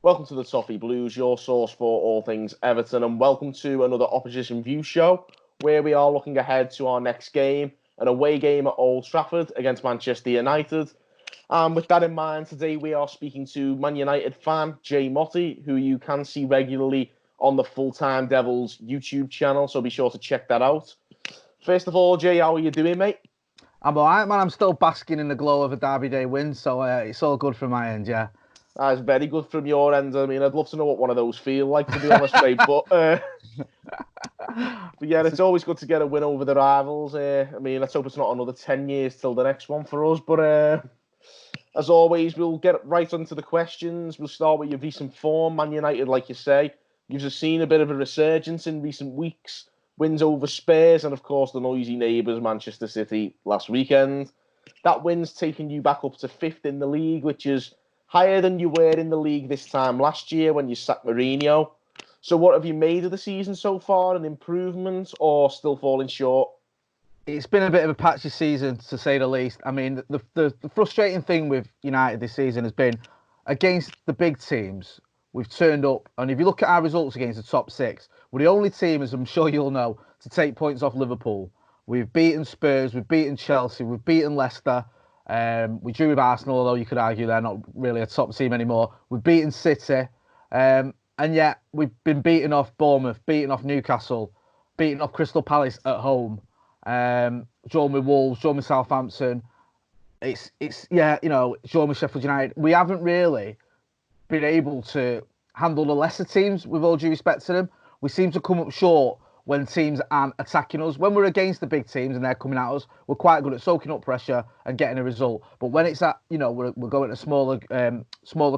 Welcome to the Toffee Blues, your source for all things Everton, and welcome to another Opposition View show where we are looking ahead to our next game, an away game at Old Trafford against Manchester United. And with that in mind, today we are speaking to Man United fan Jay Motty, who you can see regularly on the FullTimeDEVILS YouTube channel, so be sure to check that out. First of all, Jay, how are you doing, mate? I'm all right, man. I'm still basking in the glow of a Derby Day win, so it's all good from my end, yeah. That's very good from your end. I mean, I'd love to know what one of those feel like, to be honest, mate. But yeah, it's always good to get a win over the rivals. I mean, let's hope it's not another 10 years till the next one for us. But as always, we'll get right onto the questions. We'll start with your recent form. Man United, like you say, you've seen a bit of a resurgence in recent weeks. Wins over Spurs and, of course, the noisy neighbours, Manchester City, last weekend. That win's taken you back up to 5th in the league, which is higher than you were in the league this time last year when you sacked Mourinho. So what have you made of the season so far? An improvement or still falling short? It's been a bit of a patchy season, to say the least. I mean, the frustrating thing with United this season has been against the big teams, we've turned up. And if you look at our results against the top six, we're the only team, as I'm sure you'll know, to take points off Liverpool. We've beaten Spurs, we've beaten Chelsea, we've beaten Leicester. We drew with Arsenal, although you could argue they're not really a top team anymore. We've beaten City. And yet we've been beaten off Bournemouth, beaten off Newcastle, beaten off Crystal Palace at home. Drawn with Wolves, drawn with Southampton. It's drawn with Sheffield United. We haven't really been able to handle the lesser teams, with all due respect to them. We seem to come up short when teams aren't attacking us. When we're against the big teams and they're coming at us, we're quite good at soaking up pressure and getting a result. But when it's at, we're going to smaller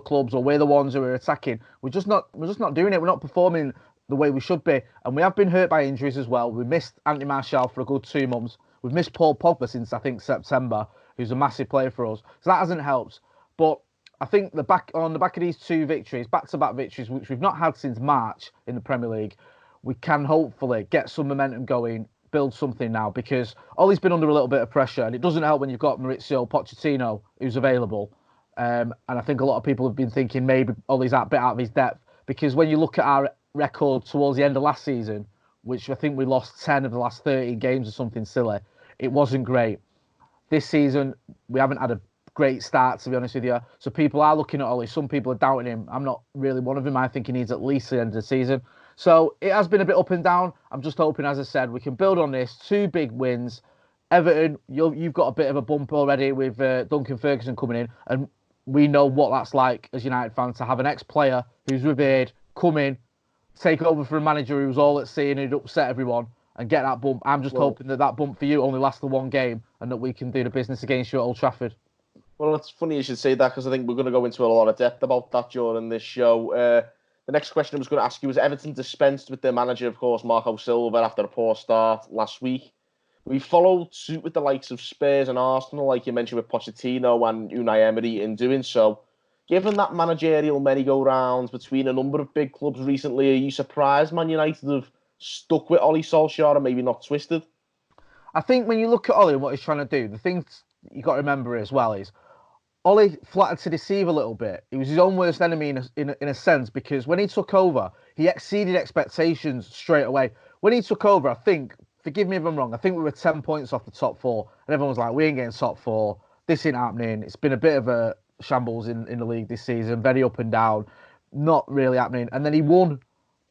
clubs, or we're the ones who are attacking, we're just not doing it. We're not performing the way we should be. And we have been hurt by injuries as well. We missed Anthony Martial for a good 2 months. We've missed Paul Pogba since, I think, September, who's a massive player for us. So that hasn't helped. But I think on the back of these 2 victories, back-to-back victories, which we've not had since March in the Premier League, we can hopefully get some momentum going, build something now, because Ollie's been under a little bit of pressure, and it doesn't help when you've got Maurizio Pochettino, who's available. And I think a lot of people have been thinking maybe Ollie's a bit out of his depth, because when you look at our record towards the end of last season, which I think we lost 10 of the last 13 games or something silly, it wasn't great. This season, we haven't had a great start, to be honest with you. So people are looking at Ollie. Some people are doubting him. I'm not really one of them. I think he needs at least the end of the season. So it has been a bit up and down. I'm just hoping, as I said, we can build on this. 2 big wins. Everton, you've got a bit of a bump already with Duncan Ferguson coming in, and we know what that's like as United fans, to have an ex-player who's revered come in, take over for a manager who was all at sea and who'd upset everyone, and get that bump. I'm just hoping that bump for you only lasts the 1 game, and that we can do the business against you at Old Trafford. Well, it's funny you should say that, because I think we're going to go into a lot of depth about that during this show. The next question I was going to ask you was, Everton dispensed with their manager, of course, Marco Silva, after a poor start last week. We followed suit with the likes of Spurs and Arsenal, like you mentioned, with Pochettino and Unai Emery in doing so. Given that managerial merry-go-round between a number of big clubs recently, are you surprised Man United have stuck with Ole Solskjaer and maybe not twisted? I think when you look at Ole and what he's trying to do, the thing you've got to remember as well is Ole flattered to deceive a little bit. He was his own worst enemy in a sense, because when he took over, he exceeded expectations straight away. When he took over, I think, forgive me if I'm wrong, I think we were 10 points off the top 4. And everyone was like, we ain't getting top 4. This ain't happening. It's been a bit of a shambles in the league this season, very up and down, not really happening. And then he won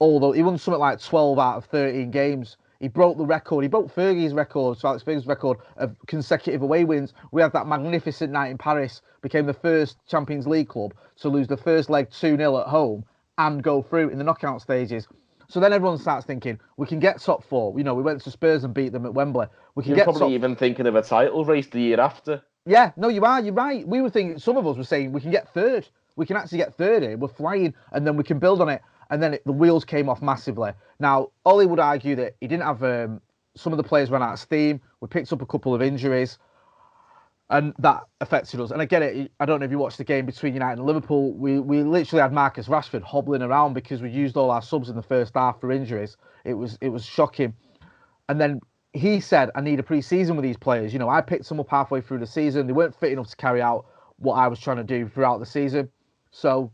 something like 12 out of 13 games. He broke the record. He broke Fergie's record, so Alex Fergie's record of consecutive away wins. We had that magnificent night in Paris, became the first Champions League club to lose the first leg 2-0 at home and go through in the knockout stages. So then everyone starts thinking, we can get top 4. We went to Spurs and beat them at Wembley. You're probably even thinking of a title race the year after. Yeah, no, you're right. We were thinking, some of us were saying, we can get 3rd. We can actually get 3rd here. We're flying, and then we can build on it. And then the wheels came off massively. Now, Ollie would argue that he didn't have some of the players ran out of steam. We picked up a couple of injuries, and that affected us. And I get it. I don't know if you watched the game between United and Liverpool. We literally had Marcus Rashford hobbling around because we used all our subs in the first half for injuries. It was shocking. And then he said, I need a pre-season with these players. I picked them up halfway through the season. They weren't fit enough to carry out what I was trying to do throughout the season. So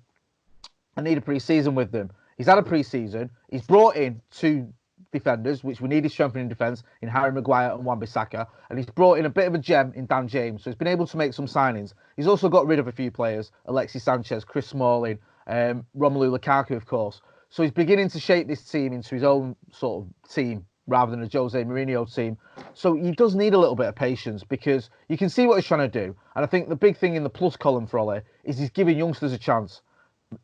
I need a pre-season with them. He's had a pre-season. He's brought in 2 defenders, which we needed strengthening defence in Harry Maguire and Wan-Bissaka. And he's brought in a bit of a gem in Dan James. So he's been able to make some signings. He's also got rid of a few players. Alexis Sanchez, Chris Smalling, Romelu Lukaku, of course. So he's beginning to shape this team into his own sort of team rather than a Jose Mourinho team. So he does need a little bit of patience because you can see what he's trying to do. And I think the big thing in the plus column for Ole is he's giving youngsters a chance.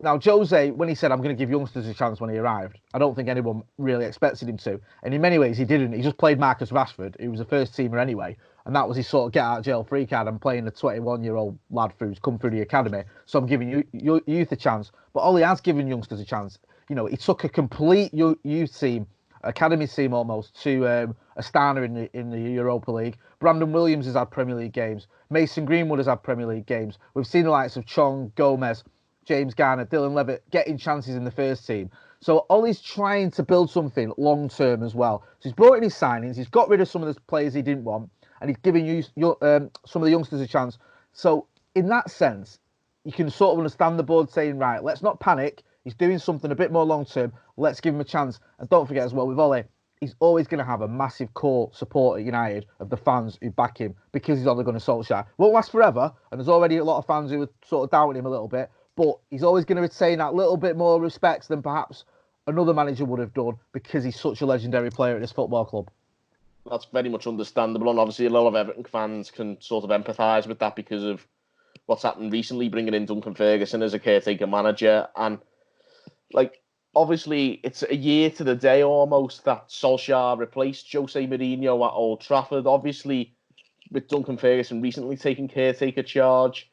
Now, Jose, when he said, I'm going to give youngsters a chance when he arrived, I don't think anyone really expected him to. And in many ways, he didn't. He just played Marcus Rashford, who was a first-teamer anyway. And that was his sort of get-out-of-jail-free card. I'm playing a 21-year-old lad who's come through the academy, so I'm giving youth a chance. But Ole has given youngsters a chance. You know, he took a complete youth team, academy team almost, to Astana in the Europa League. Brandon Williams has had Premier League games. Mason Greenwood has had Premier League games. We've seen the likes of Chong, Gomez, James Garner, Dylan Levitt getting chances in the first team. So Ollie's trying to build something long-term as well. So he's brought in his signings, he's got rid of some of the players he didn't want, and he's giving some of the youngsters a chance. So in that sense, you can sort of understand the board saying, right, let's not panic. He's doing something a bit more long-term. Let's give him a chance. And don't forget as well, with Ollie, he's always going to have a massive core support at United of the fans who back him because he's only going to Solskjaer. Won't last forever, and there's already a lot of fans who are sort of doubting him a little bit, but he's always going to retain that little bit more respect than perhaps another manager would have done because he's such a legendary player at this football club. That's very much understandable, and obviously a lot of Everton fans can sort of empathise with that because of what's happened recently, bringing in Duncan Ferguson as a caretaker manager. And, like, obviously it's a year to the day almost that Solskjaer replaced Jose Mourinho at Old Trafford. Obviously, with Duncan Ferguson recently taking caretaker charge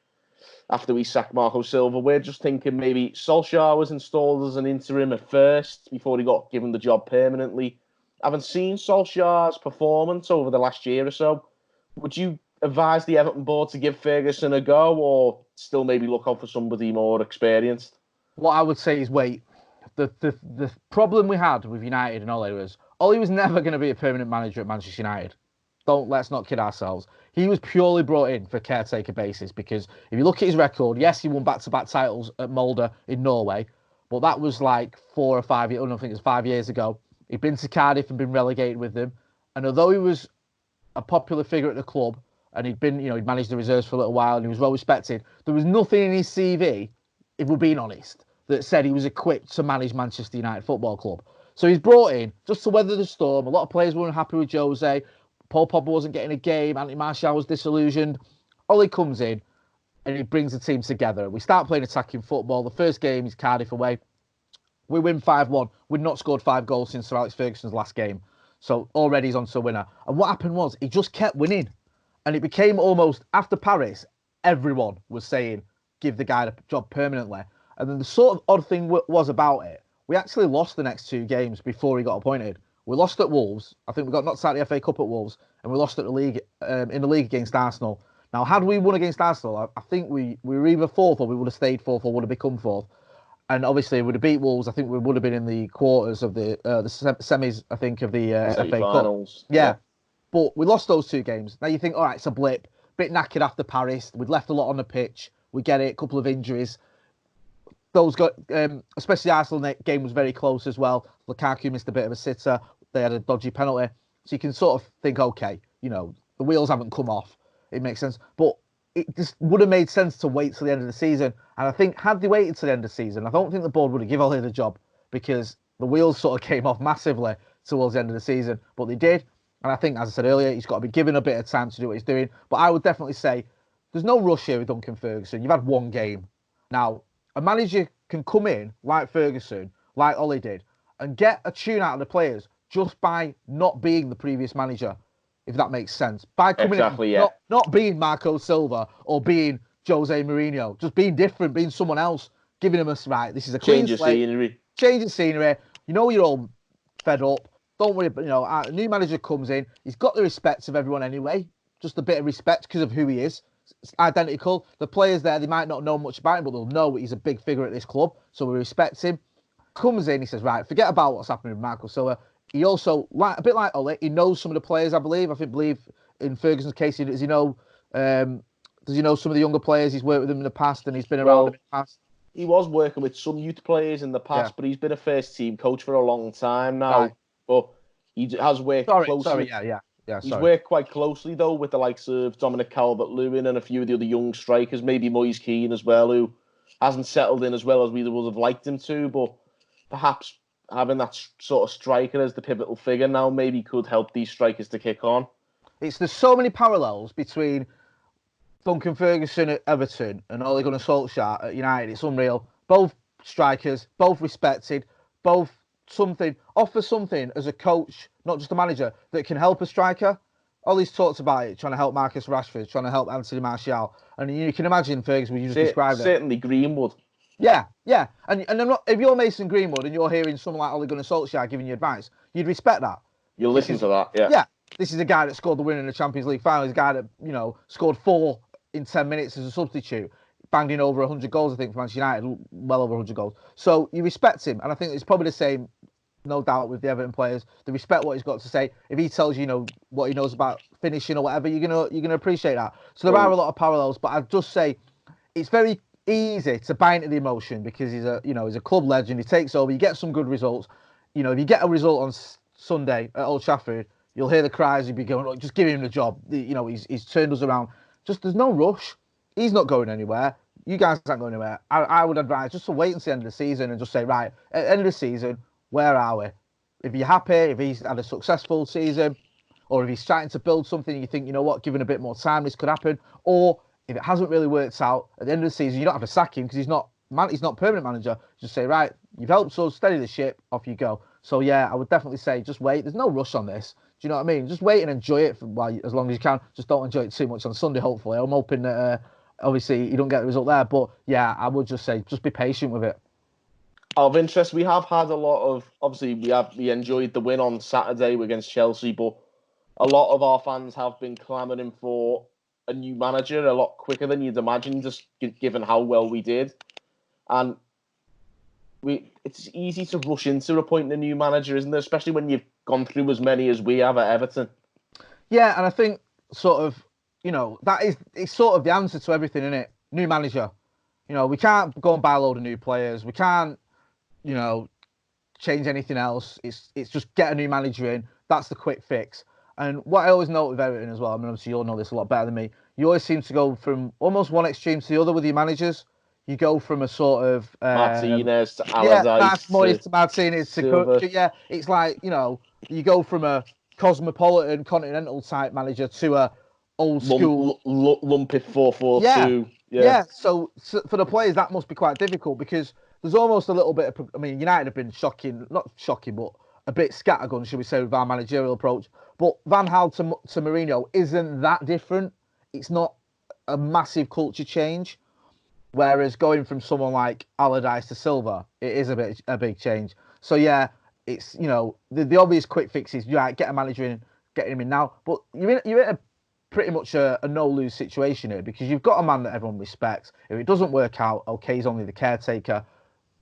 after we sacked Marco Silva, we're just thinking maybe Solskjaer was installed as an interim at first before he got given the job permanently. Having seen Solskjaer's performance over the last year or so, would you advise the Everton board to give Ferguson a go or still maybe look out for somebody more experienced? What I would say is wait. The problem we had with United and Ole was never going to be a permanent manager at Manchester United. Let's not kid ourselves. He was purely brought in for caretaker basis because if you look at his record, yes, he won back-to-back titles at Molde in Norway, but that was like 4 or 5 years, I think it was 5 years ago. He'd been to Cardiff and been relegated with them. And although he was a popular figure at the club and he'd managed the reserves for a little while and he was well respected, there was nothing in his CV, if we're being honest, that said he was equipped to manage Manchester United Football Club. So he's brought in just to weather the storm. A lot of players weren't happy with Jose. Paul Pogba wasn't getting a game. Anthony Martial was disillusioned. Ole comes in and he brings the team together. We start playing attacking football. The first game is Cardiff away. We win 5-1. We'd not scored 5 goals since Sir Alex Ferguson's last game. So already he's on to a winner. And what happened was he just kept winning. And it became almost, after Paris, everyone was saying, give the guy the job permanently. And then the sort of odd thing was about it, we actually lost the next 2 games before he got appointed. We lost at Wolves. I think we got knocked out of the FA Cup at Wolves, and we lost at the league in the league against Arsenal. Now, had we won against Arsenal, I think we were either 4th or we would have stayed 4th or would have become 4th. And obviously, we would have beat Wolves. I think we would have been in the quarters of the semis, I think, of the FA Cup. Yeah. But we lost those 2 games. Now you think, all right, it's a blip. Bit knackered after Paris. We'd left a lot on the pitch. We get it. A couple of injuries. Those got, especially the Arsenal game was very close as well. Lukaku missed a bit of a sitter. They had a dodgy penalty. So you can sort of think, okay, the wheels haven't come off. It makes sense. But it just would have made sense to wait till the end of the season. And I think had they waited till the end of the season, I don't think the board would have given Ole the job because the wheels sort of came off massively towards the end of the season. But they did. And I think, as I said earlier, he's got to be given a bit of time to do what he's doing. But I would definitely say there's no rush here with Duncan Ferguson. You've had 1 game. Now, a manager can come in like Ferguson, like Ole did, and get a tune out of the players just by not being the previous manager, if that makes sense. By coming in, not being Marco Silva or being Jose Mourinho, just being different, being someone else, giving them right, this is a clean slate. Change of scenery. You're all fed up. Don't worry, a new manager comes in. He's got the respect of everyone anyway, just a bit of respect because of who he is. It's identical. The players there, they might not know much about him, but they'll know he's a big figure at this club, so we respect him. Comes in, he says, right, forget about what's happening with Marco Silva. He also, a bit like Ole, he knows some of the players, I believe. Believe in Ferguson's case, does he know some of the younger players? He's worked with them in the past and he's been around them in the past. he was working with some youth players in the past, Yeah. but he's been a first team coach for a long time Right. now. But he has worked Sorry. closely. Yeah. He's Sorry. worked quite closely though with the likes of Dominic Calvert-Lewin and a few of the other young strikers, maybe Moise Keane as well, who hasn't settled in as well as we would have liked him to. But perhaps having that sort of striker as the pivotal figure now maybe could help these strikers to kick on. There's so many parallels between Duncan Ferguson at Everton and Ole Gunnar Solskjaer at United. It's unreal. Both strikers, both respected, both offer something as a coach, not just a manager, that can help a striker. Ollie's talked about it, trying to help Marcus Rashford, trying to help Anthony Martial, and you can imagine Ferguson, you just described it. Certainly Greenwood. Yeah. And I'm not, if you're Mason Greenwood and you're hearing someone like Ole Gunnar Solskjaer giving you advice, you'd respect that. You'll listen to that, yeah. Yeah. This is a guy that scored the winner in the Champions League final. He's a guy that, scored 4 in 10 minutes as a substitute, banged in over 100 goals, I think, for Manchester United, well over 100 goals. So you respect him, and I think it's probably the same, no doubt, with the Everton players. They respect what he's got to say. If he tells you, what he knows about finishing or whatever, you're gonna appreciate that. So there are a lot of parallels, but I'd just say it's very easy to buy into the emotion because he's a club legend. He takes over, you get some good results. If you get a result on Sunday at Old Trafford, you'll hear the cries. You'll be going, look, just give him the job. He's turned us around. Just there's no rush. He's not going anywhere. You guys aren't going anywhere. I would advise just to wait until the end of the season and just say, right, at the end of the season, where are we? If you're happy, if he's had a successful season, or if he's starting to build something, you think, given a bit more time, this could happen. Or if it hasn't really worked out at the end of the season, you don't have to sack him because he's not permanent manager. Just say, right, you've helped us, steady the ship, off you go. So yeah, I would definitely say just wait. There's no rush on this. Do you know what I mean? Just wait and enjoy it as long as you can. Just don't enjoy it too much on Sunday, hopefully. I'm hoping that obviously you don't get the result there. But yeah, I would just say just be patient with it. Of interest, we have had a lot of, obviously we enjoyed the win on Saturday against Chelsea, but a lot of our fans have been clamouring for a new manager a lot quicker than you'd imagine, just given how well we did. And it's easy to rush into appointing a new manager, isn't it? Especially when you've gone through as many as we have at Everton. Yeah, and I think sort of, it's sort of the answer to everything, isn't it? New manager. We can't go and buy a load of new players. We can't, change anything else. It's just get a new manager in. That's the quick fix. And what I always note with Everton as well, I mean, obviously you'll know this a lot better than me, you always seem to go from almost one extreme to the other with your managers. You go from a sort of Martinez to Allardyce to Martinez to it's like you go from a cosmopolitan continental type manager to a old school lumpy 4-4-2. Yeah. So for the players that must be quite difficult because there's almost a little bit of. I mean, United have been not shocking, but a bit scattergun, should we say, with our managerial approach. But Van Gaal to Mourinho isn't that different. It's not a massive culture change. Whereas going from someone like Allardyce to Silva, it is a big change. So yeah, it's the obvious quick fix is get a manager in, get him in now. But you're in a pretty much a no-lose situation here because you've got a man that everyone respects. If it doesn't work out, okay, he's only the caretaker.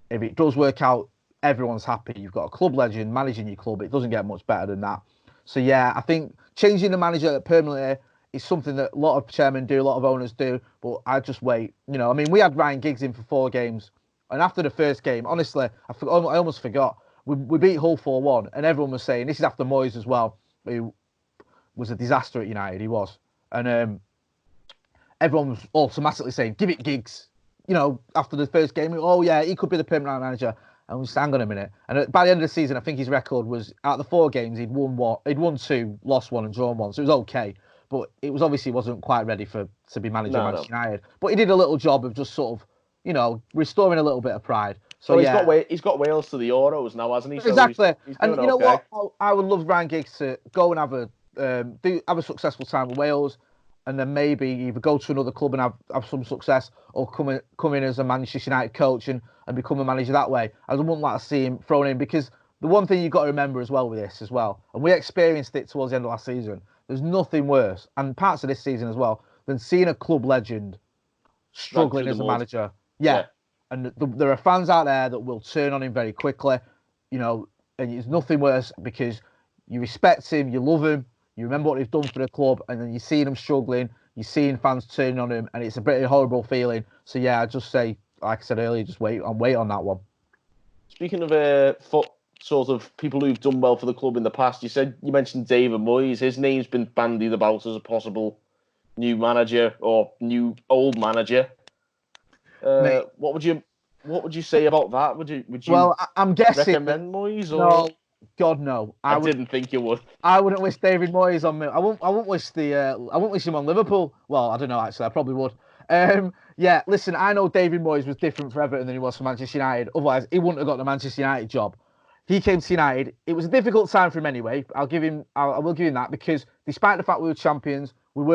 If it does work out, everyone's happy. You've got a club legend managing your club. It doesn't get much better than that. So yeah, I think changing the manager permanently is something that a lot of chairmen do, a lot of owners do, but I just wait. I mean, we had Ryan Giggs in for 4 games, and after the first game, honestly, I almost forgot. We beat Hull 4-1, and everyone was saying, this is after Moyes as well, who was a disaster at United, he was. And everyone was automatically saying, give it Giggs. After the first game, oh yeah, he could be the permanent manager. And we just hang on a minute. And by the end of the season, I think his record was, out of the 4 games, he'd won 2, lost 1 and drawn 1, so it was okay. But it wasn't quite ready to be manager of Manchester United. But he did a little job of just sort of, restoring a little bit of pride. So yeah, he's got Wales to the Euros now, hasn't he? So exactly. He's and doing you know okay. what? I would love Ryan Giggs to go and have a successful time with Wales, and then maybe either go to another club and have some success, or come in as a Manchester United coach and become a manager that way. I wouldn't like to see him thrown in because the one thing you've got to remember as well with this as well, and we experienced it towards the end of last season. There's nothing worse, and parts of this season as well, than seeing a club legend struggling as a manager. Yeah. And there are fans out there that will turn on him very quickly, and it's nothing worse because you respect him, you love him, you remember what he's done for the club, and then you're seeing him struggling, you're seeing fans turning on him, and it's a pretty horrible feeling. So yeah, I just say like I said earlier, just wait on that one. Speaking of sort of people who've done well for the club in the past, you mentioned David Moyes. His name's been bandied about as a possible new manager or new old manager. What would you say about that? Would you Well, I'm guessing recommend Moyes? Or? No, God no. I didn't think you would. I wouldn't wish David Moyes on me. I won't wish him on Liverpool. Well, I don't know actually. I probably would. Yeah. Listen, I know David Moyes was different for Everton than he was for Manchester United. Otherwise, he wouldn't have got the Manchester United job. He came to United. It was a difficult time for him anyway. I will give him that, because despite the fact we were champions, we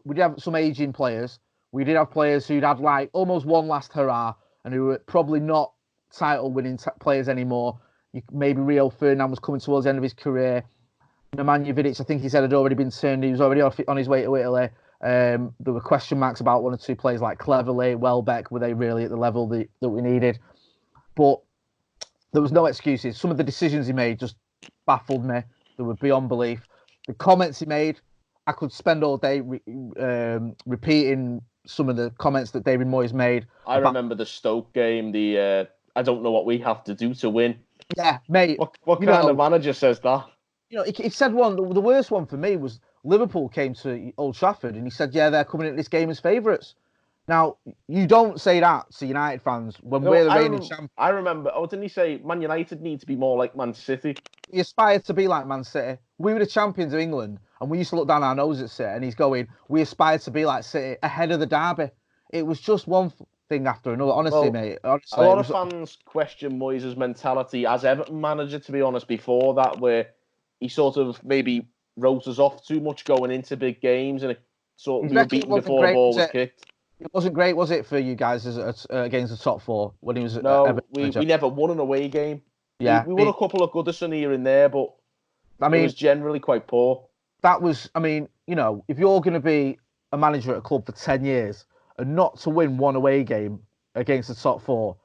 did have some aging players. We did have players who'd had like almost one last hurrah and who were probably not title-winning players anymore. Maybe Rio Ferdinand was coming towards the end of his career. Nemanja Vidic, I think he said, had already been turned. He was already on his way to Italy. There were question marks about one or two players like Cleverley, Welbeck. Were they really at the level that we needed? But there was no excuses. Some of the decisions he made just baffled me. They were beyond belief. The comments he made, I could spend all day repeating some of the comments that David Moyes made. I remember the Stoke game, I don't know what we have to do to win. Yeah, mate. What kind of manager says that? He said one, the worst one for me was Liverpool came to Old Trafford and he said, yeah, they're coming into this game as favourites. Now, you don't say that to United fans when we're the reigning champions. I remember, didn't he say Man United need to be more like Man City? He aspired to be like Man City. We were the champions of England and we used to look down our nose at City, and he's going, we aspired to be like City ahead of the derby. It was just one thing after another, honestly, mate. Honestly, a lot of fans question Moyes' mentality as Everton manager, to be honest, before that, where he sort of maybe wrote us off too much going into big games, and it sort of we were beaten before the ball was kicked. It wasn't great, was it, for you guys against the top four when he was? No, we never won an away game. Yeah, we won a couple of Goodison here and there, but it was generally quite poor. That was, if you're going to be a manager at a club for 10 years and not to win one away game against the top four,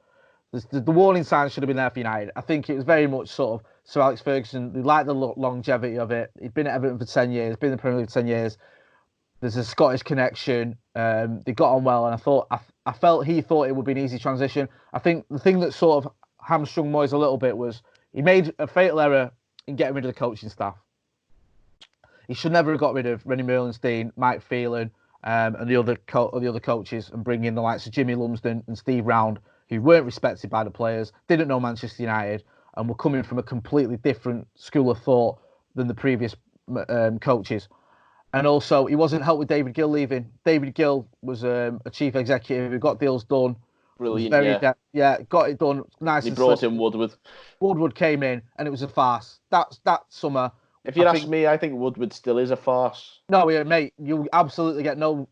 the warning signs should have been there for United. I think it was very much sort of Sir Alex Ferguson. They liked the longevity of it. He'd been at Everton for 10 years, been in the Premier League for 10 years. There's a Scottish connection. They got on well, and I felt he thought it would be an easy transition. I think the thing that sort of hamstrung Moyes a little bit was he made a fatal error in getting rid of the coaching staff. He should never have got rid of Rennie Merlenstein, Mike Phelan, and the other coaches, and bring in the likes of Jimmy Lumsden and Steve Round, who weren't respected by the players, didn't know Manchester United, and were coming from a completely different school of thought than the previous coaches. And also, he wasn't helped with David Gill leaving. David Gill was a chief executive who got deals done. Brilliant, got it done. Nice. He brought in Woodward. Woodward came in, and it was a farce. That summer. If you ask me, I think Woodward still is a farce. No, mate, you absolutely get no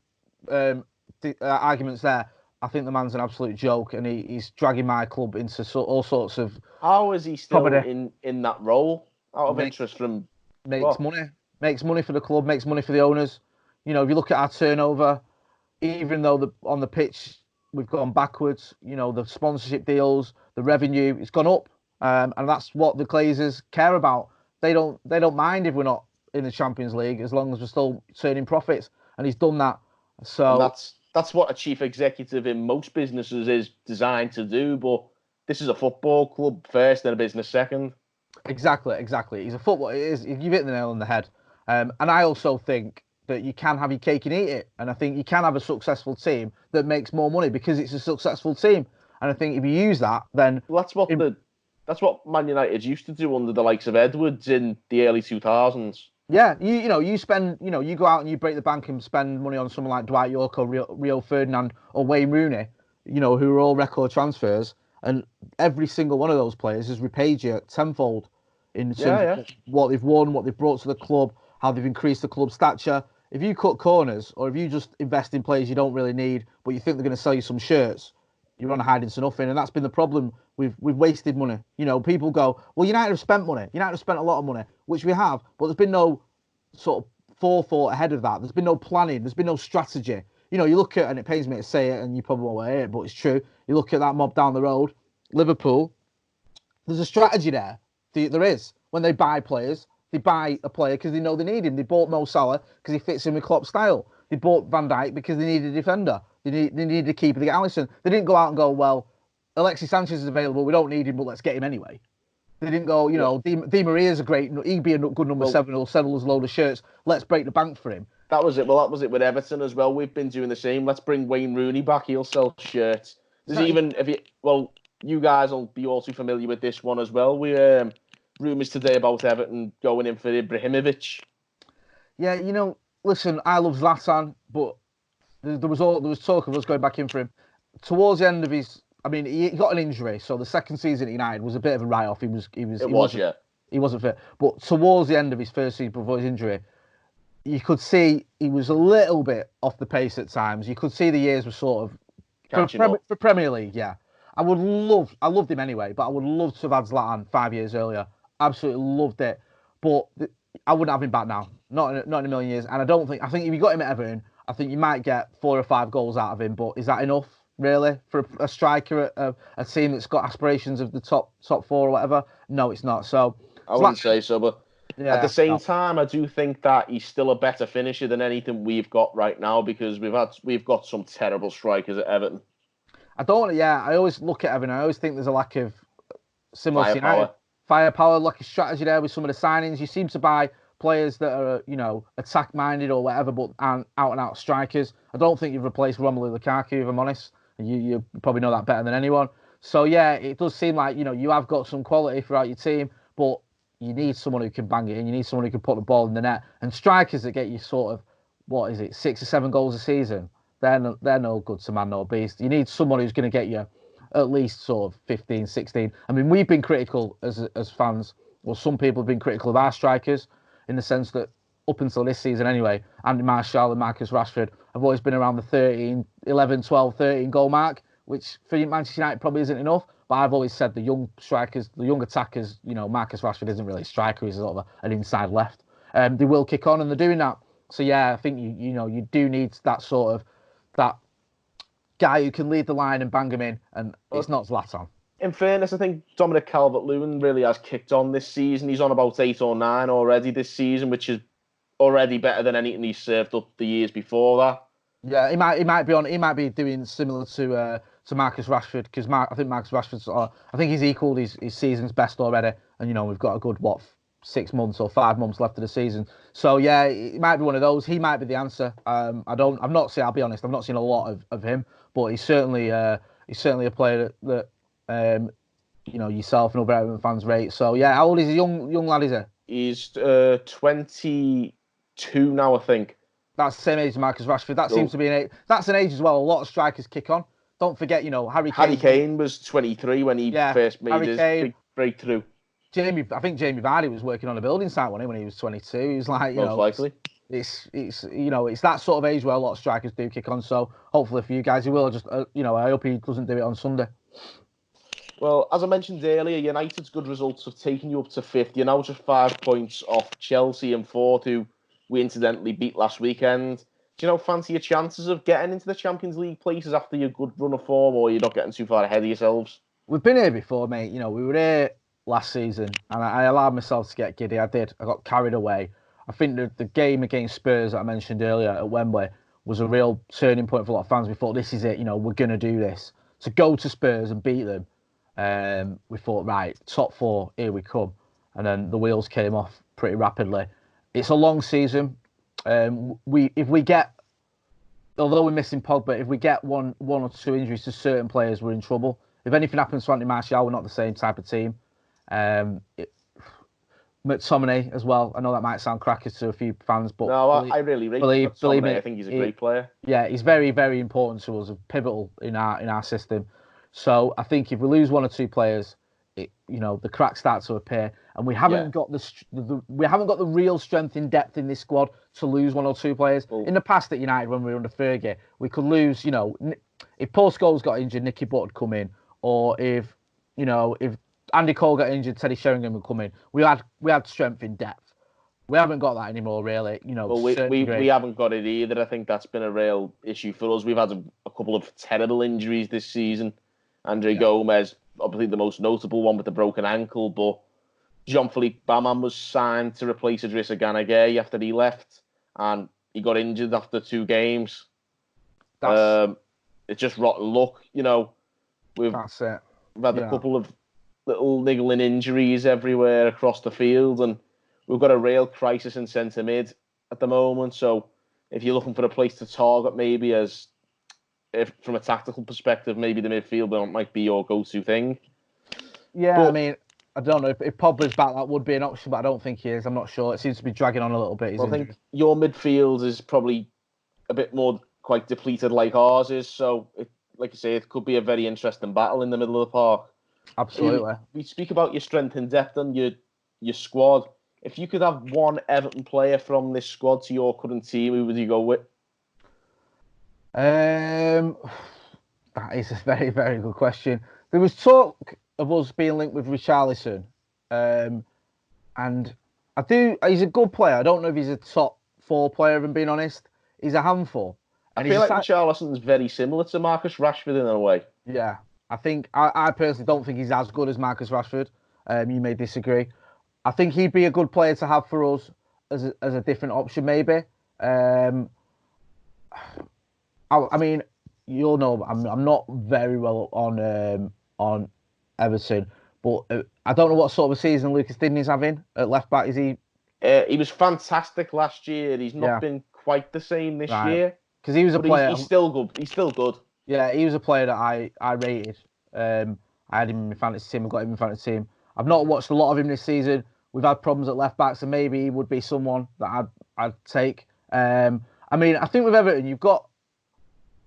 arguments there. I think the man's an absolute joke, and he's dragging my club into all sorts of. How is he still in that role? Out of interest from makes money for the club, makes money for the owners. If you look at our turnover, even though on the pitch we've gone backwards, the sponsorship deals, the revenue, it's gone up, and that's what the Glazers care about. They don't mind if we're not in the Champions League as long as we're still turning profits, and he's done that. So and that's what a chief executive in most businesses is designed to do. But this is a football club first, then a business second. Exactly. He's a football. You've hit the nail on the head. And I also think that you can have your cake and eat it. And I think you can have a successful team that makes more money because it's a successful team. And I think if you use that, then that's what Man United used to do under the likes of Edwards in the early 2000s. Yeah, you spend, you go out and you break the bank and spend money on someone like Dwight York or Rio Ferdinand or Wayne Rooney, who are all record transfers, and every single one of those players has repaid you tenfold in terms of what they've won, what they've brought to the club, how they've increased the club's stature. If you cut corners, or if you just invest in players you don't really need, but you think they're going to sell you some shirts, you're on a hiding to nothing, and that's been the problem. We've wasted money. People go, well, United have spent money. United have spent a lot of money, which we have, but there's been no sort of forethought ahead of that. There's been no planning. There's been no strategy. You look at, and it pains me to say it, and you probably won't hear it, but it's true. You look at that mob down the road, Liverpool. There's a strategy there. There is. When they buy players, they buy a player because they know they need him. They bought Mo Salah because he fits in with Klopp's style. They bought Van Dijk because they needed a defender. They needed a keeper. They get Alisson. They didn't go out and go, well, Alexis Sanchez is available. We don't need him, but let's get him anyway. They didn't go, Di Maria's a great, he'd be a good number 7. He'll sell us a load of shirts. Let's break the bank for him. That was it. Well, that was it with Everton as well. We've been doing the same. Let's bring Wayne Rooney back. He'll sell shirts. You guys will be also familiar with this one as well. We rumours today about Everton going in for Ibrahimovic. Yeah, listen, I love Zlatan, but there was talk of us going back in for him. Towards the end of he got an injury, so the second season at United was a bit of a write-off. He wasn't fit. But towards the end of his first season before his injury, you could see he was a little bit off the pace at times. You could see the years were sort of for Premier League. Yeah, I loved him anyway, but I would love to have had Zlatan 5 years earlier. Absolutely loved it, but I wouldn't have him back now. Not in a million years. And I think if you got him at Everton, I think you might get 4 or 5 goals out of him. But is that enough? Really, for a striker at a team that's got aspirations of the top 4 or whatever? No, it's not. So I wouldn't say so, but at the same time, I do think that he's still a better finisher than anything we've got right now, because we've got some terrible strikers at Everton. I always look at Everton. I always think there's a lack of similar firepower, lack of strategy there with some of the signings. You seem to buy players that are, attack minded or whatever, but aren't out and out strikers. I don't think you've replaced Romelu Lukaku, if I'm honest. You probably know that better than anyone. So, yeah, it does seem like, you have got some quality throughout your team, but you need someone who can bang it in. You need someone who can put the ball in the net. And strikers that get you sort of, 6 or 7 goals a season, they're no good to man, no beast. You need someone who's going to get you at least sort of 15, 16. I mean, we've been critical as fans. Well, some people have been critical of our strikers in the sense that up until this season anyway, Andy Martial and Marcus Rashford have always been around the 11, 12, 13 goal mark, which for Manchester United probably isn't enough. But I've always said the young strikers, the young attackers, Marcus Rashford isn't really a striker, he's sort of an inside left. They will kick on and they're doing that. So yeah, I think you do need that guy who can lead the line and bang him in, and it's not Zlatan. In fairness, I think Dominic Calvert-Lewin really has kicked on this season. He's on about 8 or 9 already this season, which is already better than anything he's served up the years before that. Yeah, he might be doing similar to Marcus Rashford, because I think Marcus Rashford's I think he's equalled his season's best already, and we've got a good 6 months or 5 months left of the season. So yeah, it might be one of those. He might be the answer. I'll be honest, I've not seen a lot of him, but he's certainly a player that yourself and other Everton fans rate. So yeah, how old is he? Young lad, is he? He's 22 now, I think. That's the same age as Marcus Rashford. That seems to be that's an age as well. A lot of strikers kick on. Don't forget, Harry Kane was 23 when he first made his big breakthrough. I think Jamie Vardy was working on a building site when he was 22. He was like, most likely. It's that sort of age where a lot of strikers do kick on. So hopefully for you guys, he will. I hope he doesn't do it on Sunday. Well, as I mentioned earlier, United's good results have taken you up to 5th. You're now just 5 points off Chelsea and 4th, who we incidentally beat last weekend. Do you fancy your chances of getting into the Champions League places after your good run of form, or you're not getting too far ahead of yourselves? We've been here before, mate. We were here last season, and I allowed myself to get giddy. I did. I got carried away. I think the game against Spurs that I mentioned earlier at Wembley was a real turning point for a lot of fans. We thought, this is it. We're going to do this. To go to Spurs and beat them, we thought, right, top 4, here we come. And then the wheels came off pretty rapidly. It's a long season. Although we're missing Pogba, if we get one or 2 injuries to certain players, we're in trouble. If anything happens to Anthony Martial, we're not the same type of team. McTominay as well. I know that might sound crackers to a few fans, but no, I really rate McTominay. Me, I think he's a great player. Yeah, he's very, very important to us, pivotal in our system. So I think if we lose 1 or 2 players, the cracks start to appear, and we haven't got the real strength in depth in this squad to lose 1 or 2 players. Well, in the past at United, when we were under Fergie, we could lose. If Paul Scholes got injured, Nicky Butt would come in, or if Andy Cole got injured, Teddy Sheringham would come in. We had strength in depth. We haven't got that anymore, really. Well, we haven't got it either. I think that's been a real issue for us. We've had a couple of terrible injuries this season. Andre Gomez, obviously the most notable one with the broken ankle, but Jean-Philippe Baman was signed to replace Idrissa Gana Gueye after he left, and he got injured after 2 games. That's It's just rotten luck, you know. We've that's it. had a couple of little niggling injuries everywhere across the field, and we've got a real crisis in centre mid at the moment. So if you're looking for a place to target, maybe if from a tactical perspective, maybe the midfield might be your go-to thing. Yeah, I mean, I don't know if Pogba's back, that would be an option, but I don't think he is. I'm not sure. It seems to be dragging on a little bit. I think your midfield is probably a bit more quite depleted, like ours is. So, like you say, it could be a very interesting battle in the middle of the park. Absolutely. We speak about your strength and depth and your squad. If you could have one Everton player from this squad to your current team, who would you go with? That is a very, very good question. There was talk of us being linked with Richarlison, and he's a good player. I don't know if he's a top 4 player, if I'm being honest. He's a handful. And I feel like Richarlison's very similar to Marcus Rashford in a way. Yeah, I think I personally don't think he's as good as Marcus Rashford. You may disagree. I think he'd be a good player to have for us as a different option, maybe. I mean, you'll know I'm not very well on Everton, but I don't know what sort of a season Lucas Digney's having at left back. Is he? He was fantastic last year. He's not been quite the same this year. Because he was a player. He's still good. He's still good. Yeah, he was a player that I rated. I had him in my fantasy team. I got him in my fantasy team. I've not watched a lot of him this season. We've had problems at left back, so maybe he would be someone that I'd take. I mean, I think with Everton, you've got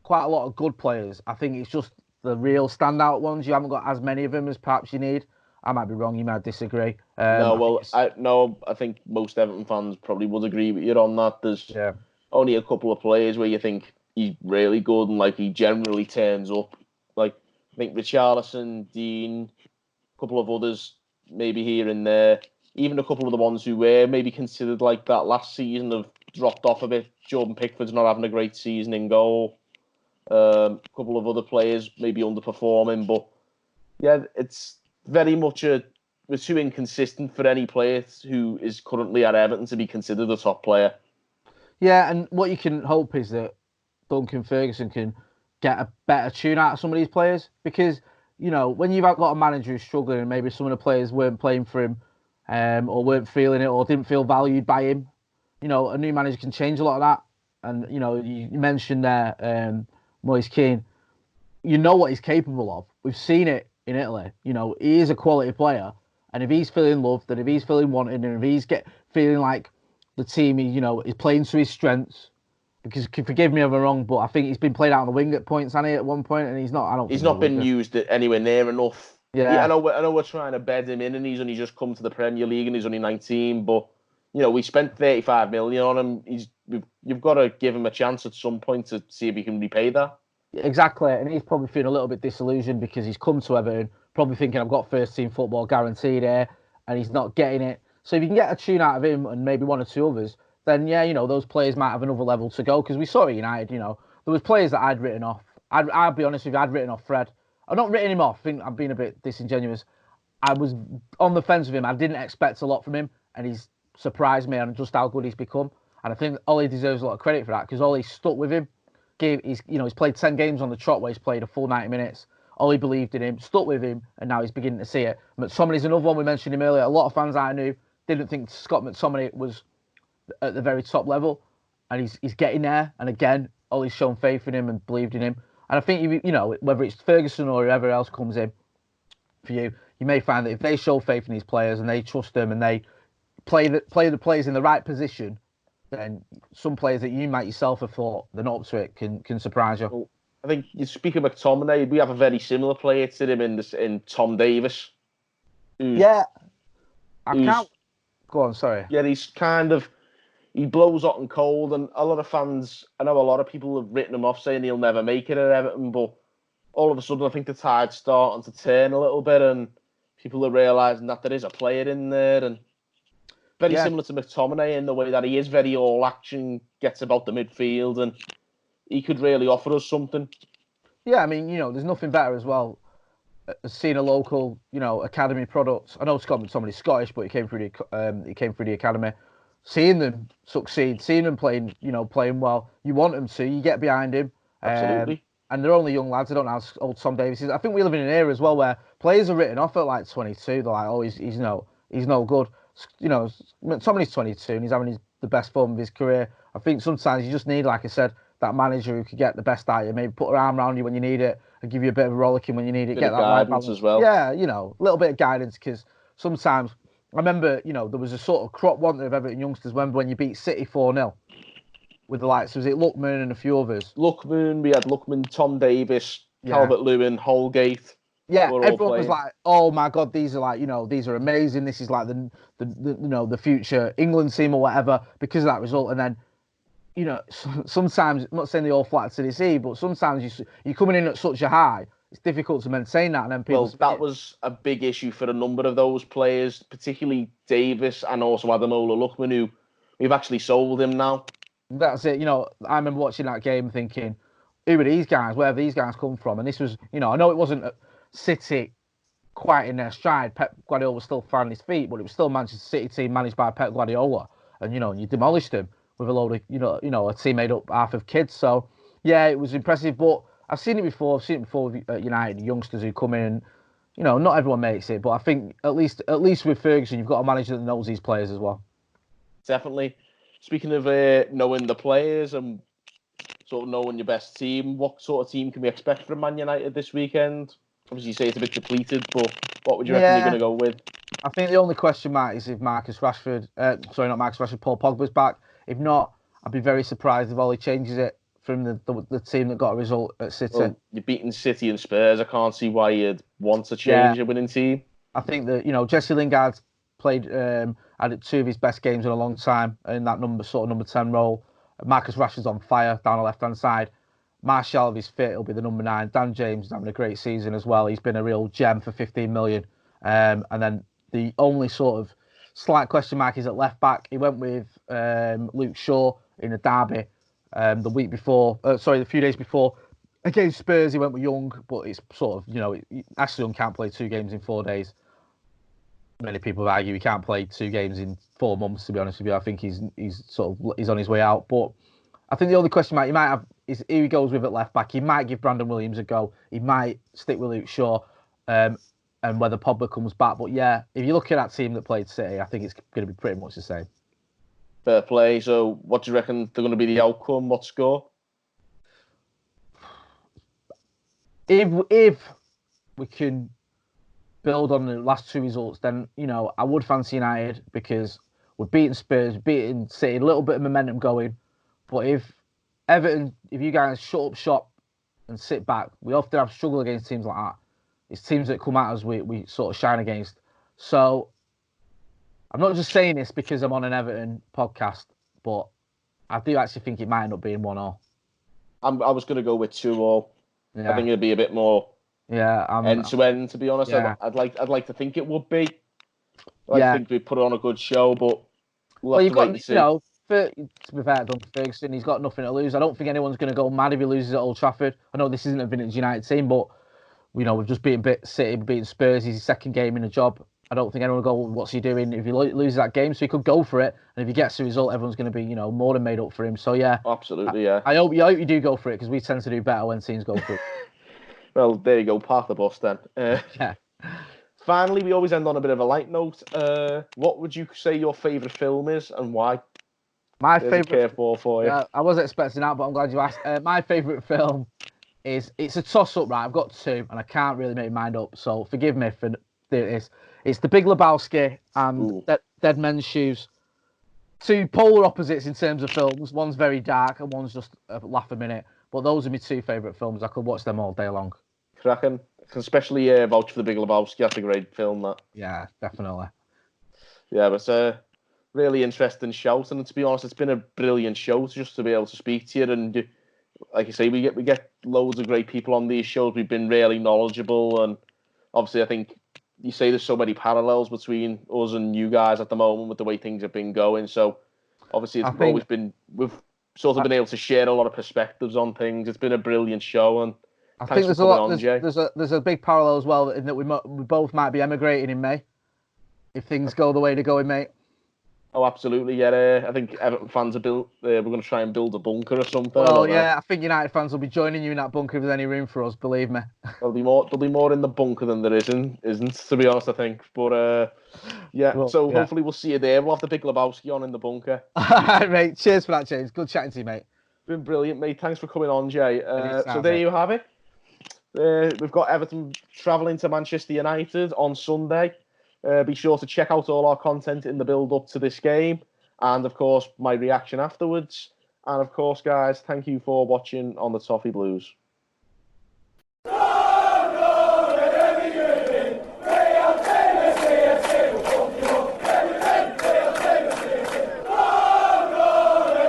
quite a lot of good players. I think it's just the real standout ones. You haven't got as many of them as perhaps you need. I might be wrong. You might disagree. I think most Everton fans probably would agree with you on that. There's only a couple of players where you think he's really good and like he generally turns up. Like I think Richarlison, Dean, a couple of others maybe here and there. Even a couple of the ones who were maybe considered like that last season have dropped off a bit. Jordan Pickford's not having a great season in goal. A couple of other players maybe underperforming, but yeah, it's very much we're too inconsistent for any player who is currently at Everton to be considered a top player. Yeah, and what you can hope is that Duncan Ferguson can get a better tune out of some of these players, because, you know, when you've got a manager who's struggling and maybe some of the players weren't playing for him or weren't feeling it or didn't feel valued by him, you know, a new manager can change a lot of that. And, you know, you mentioned there Moise Kean, you know what he's capable of. We've seen it in Italy. You know, he is a quality player. And if he's feeling loved, and if he's feeling wanted, and if he's feeling like the team, is playing to his strengths, because forgive me if I'm wrong, but I think he's been played out on the wing at points, hasn't he, at one point, and he's not. He's not been used anywhere near enough. Yeah, I know we're trying to bed him in, and he's only just come to the Premier League, and he's only 19. But you know, we spent 35 million on him. You've got to give him a chance at some point to see if he can repay that. Exactly, and he's probably feeling a little bit disillusioned because he's come to Everton, probably thinking I've got first team football guaranteed here, and he's not getting it. So if you can get a tune out of him and maybe one or two others, then yeah, you know, those players might have another level to go. Because we saw at United, you know, there was players that I'd written off. I'll be honest with you, I'd written off Fred. I've not written him off. I think I'm being a bit disingenuous. I was on the fence with him. I didn't expect a lot from him, and he's surprised me on just how good he's become. And I think Ollie deserves a lot of credit for that, because Ollie stuck with him. He's played 10 games on the trot where he's played a full 90 minutes. Ollie believed in him, stuck with him, and now he's beginning to see it. McTominay's another one. We mentioned him earlier. A lot of fans I knew didn't think Scott McTominay was at the very top level, and he's getting there. And again, Ollie's shown faith in him and believed in him. And I think, you know, whether it's Ferguson or whoever else comes in for you, you may find that if they show faith in these players and they trust them and they play the players in the right position, then some players that you might yourself have thought they're not up to it can surprise you. Well, I think you speak of McTominay, we have a very similar player to him in Tom Davis. I can't. Go on, sorry. Yeah, he blows hot and cold, and a lot of fans, I know a lot of people have written him off saying he'll never make it at Everton, but all of a sudden I think the tide's starting to turn a little bit, and people are realising that there is a player in there, and very similar to McTominay in the way that he is very all-action, gets about the midfield, and he could really offer us something. Yeah, I mean, you know, there's nothing better as well as seeing a local, you know, academy product. I know Scott McTominay's Scottish, but he came through the academy. seeing them succeed, seeing them playing well. You want them to. You get behind him. Absolutely. And they're only young lads. I don't know how old Tom Davies is. I think we live in an era as well where players are written off at like 22. They're like, oh, he's no good. You know, Tommy's 22 and he's having the best form of his career. I think sometimes you just need, like I said, that manager who could get the best out of you, maybe put her arm around you when you need it and give you a bit of a rollicking when you need it. Get that guidance as well. Yeah, you know, a little bit of guidance, because sometimes I remember, you know, there was a sort of crop want of Everton youngsters. Remember when you beat City 4-0 with the likes, was it Lookman and a few others? Lookman, we had Lookman, Tom Davis, Calvert-Lewin, Holgate. Yeah, everyone was like, "Oh my God, these are like, you know, these are amazing. This is like the you know, the future England team or whatever," because of that result. And then, you know, sometimes, I'm not saying they all flat to deceive, but sometimes you're coming in at such a high, it's difficult to maintain that. And then people. Well, that was a big issue for a number of those players, particularly Davis and also Ademola Lookman, who we've actually sold him now. That's it. You know, I remember watching that game thinking, who are these guys? Where have these guys come from? And this was, you know, I know it wasn't City quite in their stride. Pep Guardiola was still finding his feet, but it was still Manchester City team managed by Pep Guardiola. And, you know, you demolished him with a load of, you know, a team made up half of kids. So, yeah, it was impressive. But I've seen it before. I've seen it before with United, youngsters who come in and, you know, not everyone makes it. But I think at least with Ferguson, you've got a manager that knows these players as well. Definitely. Speaking of knowing the players and sort of knowing your best team, what sort of team can we expect from Man United this weekend? Obviously, you say it's a bit depleted, but what would you reckon you're going to go with? I think the only question mark is if Paul Pogba's back. If not, I'd be very surprised if Ollie changes it from the team that got a result at City. Well, you're beating City and Spurs. I can't see why you'd want to change a winning team. I think that, you know, Jesse Lingard's played had two of his best games in a long time in that number 10 role. Marcus Rashford's on fire down the left hand side. Martial, if he's fit, he'll be the number 9. Dan James is having a great season as well. He's been a real gem for 15 million. And then the only sort of slight question mark is at left back. He went with Luke Shaw in a derby the few days before. Against Spurs, he went with Young, but it's sort of, you know, Ashley Young can't play 2 games in 4 days. Many people argue he can't play 2 games in 4 months, to be honest with you. I think he's on his way out. But I think the only question mark he might have is who he goes with at left back. He might give Brandon Williams a go. He might stick with Luke Shaw, and whether Pogba comes back. But yeah, if you look at that team that played City, I think it's going to be pretty much the same. Fair play. So what do you reckon they're going to be the outcome? What score? If we can build on the last 2 results, then, you know, I would fancy United because we're beating Spurs, beating City, a little bit of momentum going. But if Everton, if you guys shut up shop and sit back, we often have struggle against teams like that. It's teams that come at us we sort of shine against. So I'm not just saying this because I'm on an Everton podcast, but I do actually think it might end up being 1-1. I was going to go with 2-2. Yeah. I think it'd be a bit more end to end, to be honest. Yeah. I'd like to think it would be. I think we put on a good show, but we'll have to wait and see. You know, to be fair, done for Ferguson, he's got nothing to lose. I don't think anyone's going to go mad if he loses at Old Trafford. I know this isn't a vintage United team, but, you know, we've just beaten City, beaten Spurs. He's his second game in a job. I don't think anyone will go, what's he doing if he loses that game? So he could go for it. And if he gets the result, everyone's going to be, you know, more than made up for him. So, yeah. Absolutely, yeah. I hope you do go for it because we tend to do better when teams go for it. Well, there you go. Park the bus then. Yeah. Finally, we always end on a bit of a light note. What would you say your favourite film is and why? My favourite curveball for you. Yeah, I wasn't expecting that, but I'm glad you asked. My favourite film it's a toss-up, right? I've got 2, and I can't really make my mind up, so forgive me for this. It's The Big Lebowski and Dead Men's Shoes. 2 polar opposites in terms of films. One's very dark, and one's just a laugh a minute. But those are my 2 favourite films. I could watch them all day long. Cracking. Especially vouch for The Big Lebowski. That's a great film, that. Yeah, definitely. Yeah, but it's a really interesting shout, and to be honest, it's been a brilliant show just to be able to speak to you. And like you say, we get loads of great people on these shows. We've been really knowledgeable, and obviously, I think you say there's so many parallels between us and you guys at the moment with the way things have been going. So obviously, we've sort of been able to share a lot of perspectives on things. It's been a brilliant show, and I think there's a lot. There's a big parallel as well in that we both might be emigrating in May if things go the way they're going, mate. Oh, absolutely. Yeah, I think Everton fans are we're going to try and build a bunker or something. Well, yeah, I think United fans will be joining you in that bunker if there's any room for us. Believe me. There'll be more in the bunker than there isn't, to be honest, I think. But yeah, Well, so yeah. hopefully we'll see you there. We'll have the Big Lebowski on in the bunker. All right, mate. Cheers for that, James. Good chatting to you, mate. Been brilliant, mate. Thanks for coming on, Jay. Anytime, So there mate. you have it. We've got Everton travelling to Manchester United on Sunday. Be sure to check out all our content in the build-up to this game. And, of course, my reaction afterwards. And, of course, guys, thank you for watching on the Toffee Blues.